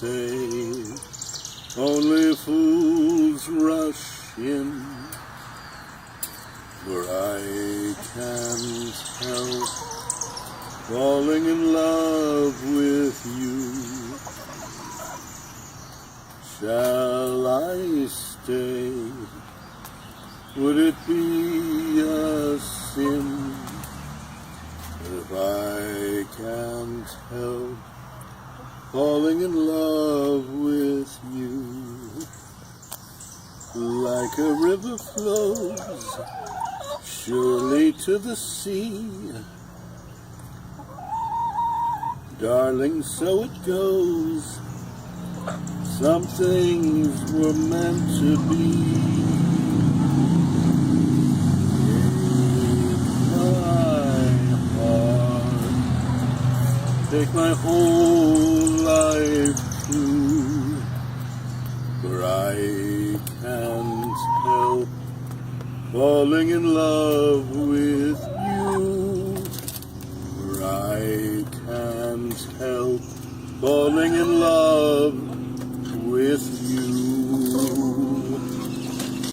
say only fools rush in, for I can't help falling in love with you. Shall I stay? Would it be a sin if I can't help falling in love with you? Like a river flows surely to the sea, darling, so it goes. Some things were meant to be. Take my whole life too, for I can't help falling in love with you. For I can't help falling in love with you.